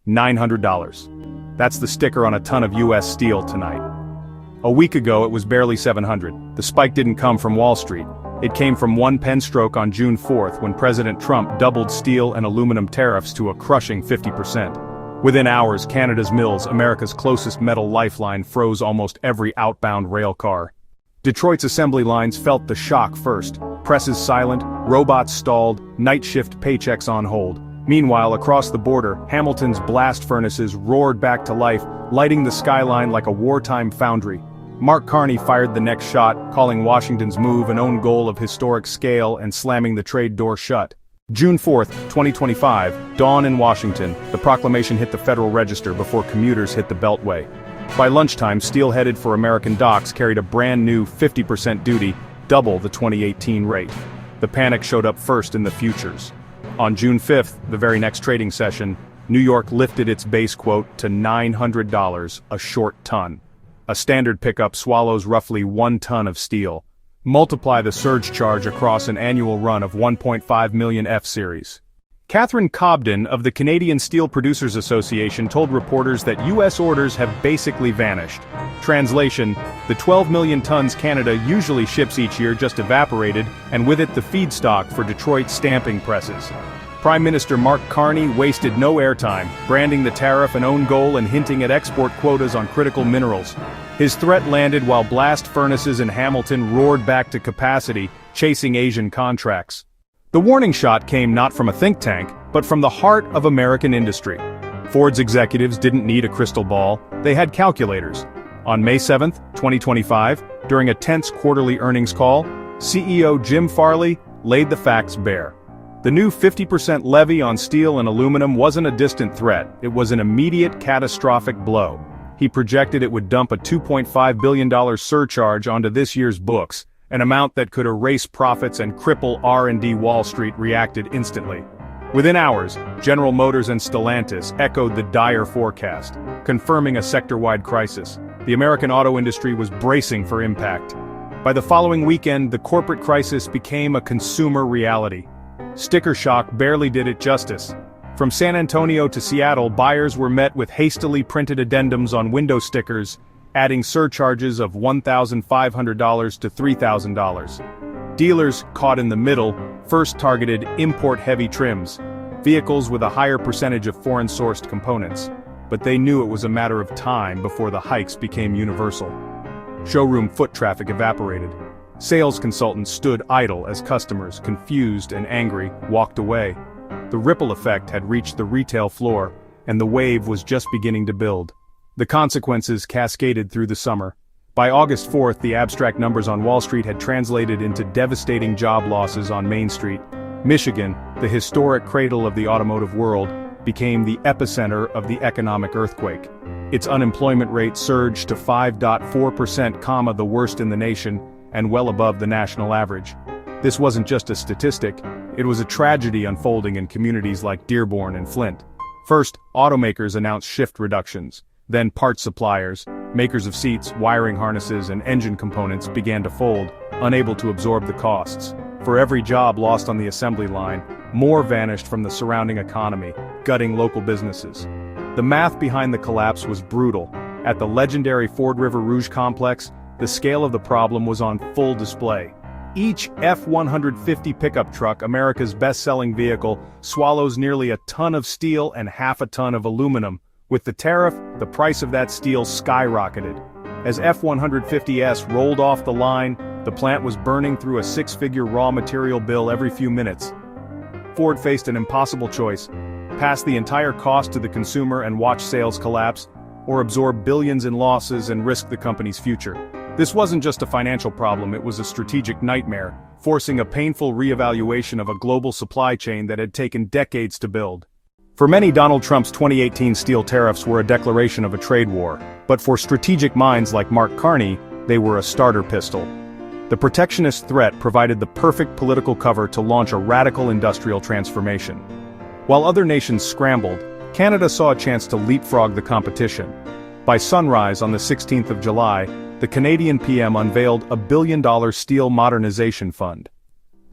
$900. That's the sticker on a ton of US steel tonight. A week ago it was barely $700. The spike didn't come from Wall Street. It came from one pen stroke on June 4th when President Trump doubled steel and aluminum tariffs to a crushing 50%. Within hours, Canada's mills, America's closest metal lifeline, froze almost every outbound rail car. Detroit's assembly lines felt the shock first. Presses silent, robots stalled, night shift paychecks on hold. Meanwhile, across the border, Hamilton's blast furnaces roared back to life, lighting the skyline like a wartime foundry. Mark Carney fired the next shot, calling Washington's move an own goal of historic scale and slamming the trade door shut. June 4th, 2025, dawn in Washington. The proclamation hit the Federal Register before commuters hit the Beltway. By lunchtime, steel headed for American docks carried a brand new 50% duty, double the 2018 rate. The panic showed up first in the futures. On June 5th, the very next trading session, New York lifted its base quote to $900 a short ton. A standard pickup swallows roughly 1 ton of steel. Multiply the surge charge across an annual run of 1.5 million F-Series. Catherine Cobden of the Canadian Steel Producers Association told reporters that U.S. orders have basically vanished. Translation: the 12 million tons Canada usually ships each year just evaporated, and with it the feedstock for Detroit stamping presses. Prime Minister Mark Carney wasted no airtime, branding the tariff an own goal and hinting at export quotas on critical minerals. His threat landed while blast furnaces in Hamilton roared back to capacity, chasing Asian contracts. The warning shot came not from a think tank, but from the heart of American industry. Ford's executives didn't need a crystal ball, they had calculators. On May 7, 2025, during a tense quarterly earnings call, CEO Jim Farley laid the facts bare. The new 50% levy on steel and aluminum wasn't a distant threat, it was an immediate catastrophic blow. He projected it would dump a $2.5 billion surcharge onto this year's books, an amount that could erase profits and cripple R&D. Wall Street reacted instantly. Within hours, General Motors and Stellantis echoed the dire forecast, confirming a sector-wide crisis. The American auto industry was bracing for impact. By the following weekend, the corporate crisis became a consumer reality. Sticker shock barely did it justice. From San Antonio to Seattle, buyers were met with hastily printed addendums on window stickers, adding surcharges of $1,500 to $3,000. Dealers, caught in the middle, first targeted import-heavy trims, vehicles with a higher percentage of foreign-sourced components. But they knew it was a matter of time before the hikes became universal. Showroom foot traffic evaporated. Sales consultants stood idle as customers, confused and angry, walked away. The ripple effect had reached the retail floor, and the wave was just beginning to build. The consequences cascaded through the summer. By August 4th, the abstract numbers on Wall Street had translated into devastating job losses on Main Street. Michigan, the historic cradle of the automotive world, became the epicenter of the economic earthquake. Its unemployment rate surged to 5.4%, the worst in the nation, and well above the national average. This wasn't just a statistic, it was a tragedy unfolding in communities like Dearborn and Flint. First, automakers announced shift reductions. Then parts suppliers, makers of seats, wiring harnesses, and engine components began to fold, unable to absorb the costs. For every job lost on the assembly line, more vanished from the surrounding economy, gutting local businesses. The math behind the collapse was brutal. At the legendary Ford River Rouge complex, the scale of the problem was on full display. Each F-150 pickup truck, America's best-selling vehicle, swallows nearly a ton of steel and half a ton of aluminum. With the tariff, the price of that steel skyrocketed. As F-150s rolled off the line, the plant was burning through a six-figure raw material bill every few minutes. Ford faced an impossible choice: pass the entire cost to the consumer and watch sales collapse, or absorb billions in losses and risk the company's future. This wasn't just a financial problem, it was a strategic nightmare, forcing a painful reevaluation of a global supply chain that had taken decades to build. For many, Donald Trump's 2018 steel tariffs were a declaration of a trade war, but for strategic minds like Mark Carney, they were a starter pistol. The protectionist threat provided the perfect political cover to launch a radical industrial transformation. While other nations scrambled, Canada saw a chance to leapfrog the competition. By sunrise on the 16th of July, the Canadian PM unveiled a $1 billion steel modernization fund.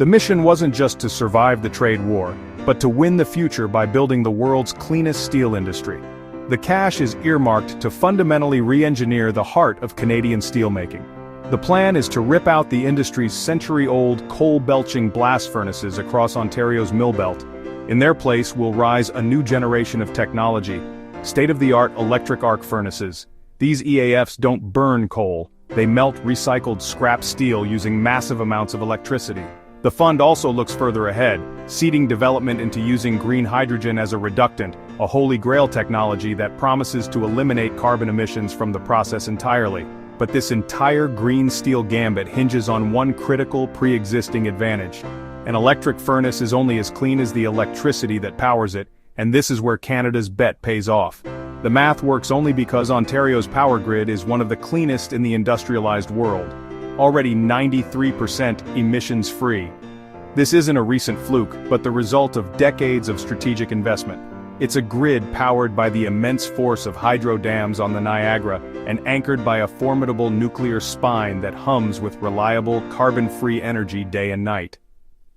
The mission wasn't just to survive the trade war, but to win the future by building the world's cleanest steel industry. The cash is earmarked to fundamentally re-engineer the heart of Canadian steelmaking. The plan is to rip out the industry's century-old coal-belching blast furnaces across Ontario's mill belt. In their place will rise a new generation of technology, state-of-the-art electric arc furnaces. These EAFs don't burn coal, they melt recycled scrap steel using massive amounts of electricity. The fund also looks further ahead, seeding development into using green hydrogen as a reductant, a holy grail technology that promises to eliminate carbon emissions from the process entirely. But this entire green steel gambit hinges on one critical pre-existing advantage. An electric furnace is only as clean as the electricity that powers it, and this is where Canada's bet pays off. The math works only because Ontario's power grid is one of the cleanest in the industrialized world, already 93% emissions-free. This isn't a recent fluke, but the result of decades of strategic investment. It's a grid powered by the immense force of hydro dams on the Niagara and anchored by a formidable nuclear spine that hums with reliable, carbon-free energy day and night.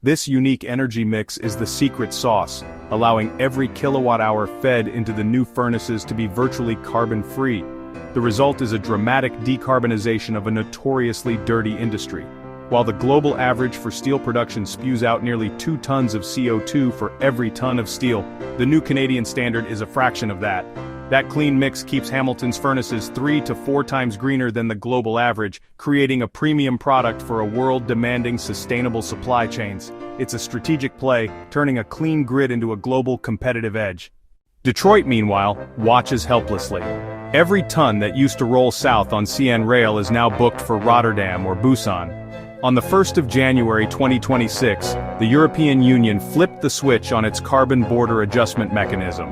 This unique energy mix is the secret sauce, allowing every kilowatt-hour fed into the new furnaces to be virtually carbon-free. The result is a dramatic decarbonization of a notoriously dirty industry. While the global average for steel production spews out nearly 2 tons of CO2 for every ton of steel, the new Canadian standard is a fraction of that. That clean mix keeps Hamilton's furnaces 3 to 4 times greener than the global average, creating a premium product for a world demanding sustainable supply chains. It's a strategic play, turning a clean grid into a global competitive edge. Detroit, meanwhile, watches helplessly. Every ton that used to roll south on CN Rail is now booked for Rotterdam or Busan. On the 1st of January 2026, the European Union flipped the switch on its carbon border adjustment mechanism.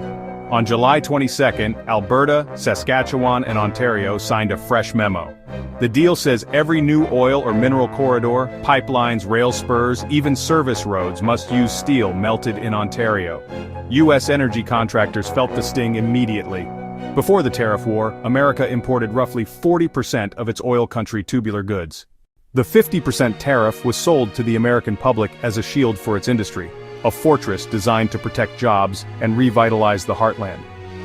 On July 22, Alberta, Saskatchewan, and Ontario signed a fresh memo. The deal says every new oil or mineral corridor, pipelines, rail spurs, even service roads must use steel melted in Ontario. U.S. energy contractors felt the sting immediately. Before the tariff war, America imported roughly 40% of its oil country tubular goods. The 50% tariff was sold to the American public as a shield for its industry, a fortress designed to protect jobs and revitalize the heartland.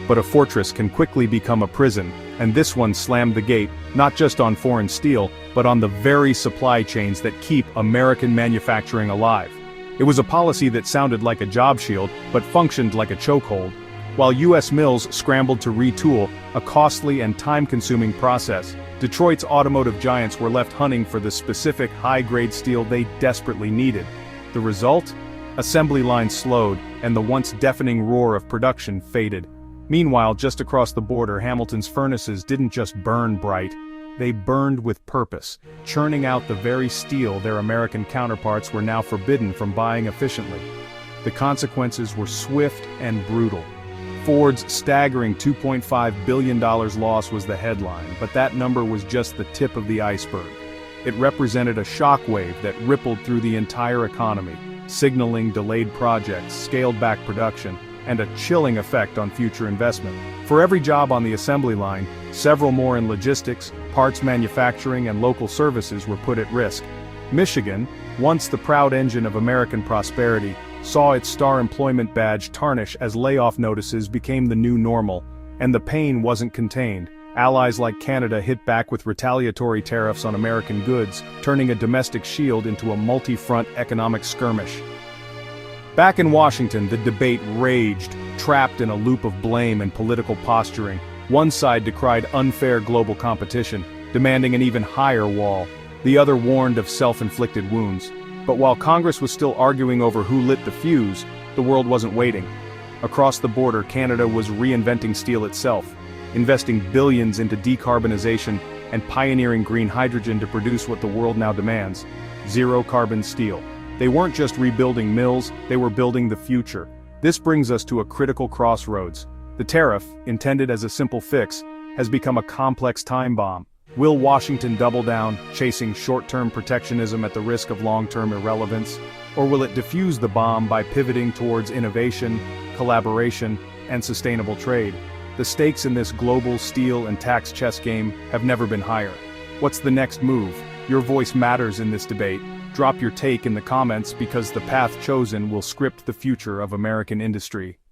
But a fortress can quickly become a prison, and this one slammed the gate, not just on foreign steel, but on the very supply chains that keep American manufacturing alive. It was a policy that sounded like a job shield, but functioned like a chokehold. While U.S. mills scrambled to retool, a costly and time-consuming process, Detroit's automotive giants were left hunting for the specific high-grade steel they desperately needed. The result? Assembly lines slowed, and the once deafening roar of production faded. Meanwhile, just across the border, Hamilton's furnaces didn't just burn bright, they burned with purpose, churning out the very steel their American counterparts were now forbidden from buying efficiently. The consequences were swift and brutal. Ford's staggering $2.5 billion loss was the headline, but that number was just the tip of the iceberg. It represented a shockwave that rippled through the entire economy, signaling delayed projects, scaled back production, and a chilling effect on future investment. For every job on the assembly line, several more in logistics, parts manufacturing, and local services were put at risk. Michigan, once the proud engine of American prosperity, saw its star employment badge tarnish as layoff notices became the new normal, and the pain wasn't contained. Allies like Canada hit back with retaliatory tariffs on American goods, turning a domestic shield into a multi-front economic skirmish. Back in Washington, the debate raged, trapped in a loop of blame and political posturing. One side decried unfair global competition, demanding an even higher wall. The other warned of self-inflicted wounds. But while Congress was still arguing over who lit the fuse, the world wasn't waiting. Across the border, Canada was reinventing steel itself, investing billions into decarbonization and pioneering green hydrogen to produce what the world now demands: zero-carbon steel. They weren't just rebuilding mills, they were building the future. This brings us to a critical crossroads. The tariff, intended as a simple fix, has become a complex time bomb. Will Washington double down, chasing short-term protectionism at the risk of long-term irrelevance? Or will it defuse the bomb by pivoting towards innovation, collaboration, and sustainable trade? The stakes in this global steel and tax chess game have never been higher. What's the next move? Your voice matters in this debate. Drop your take in the comments because the path chosen will script the future of American industry.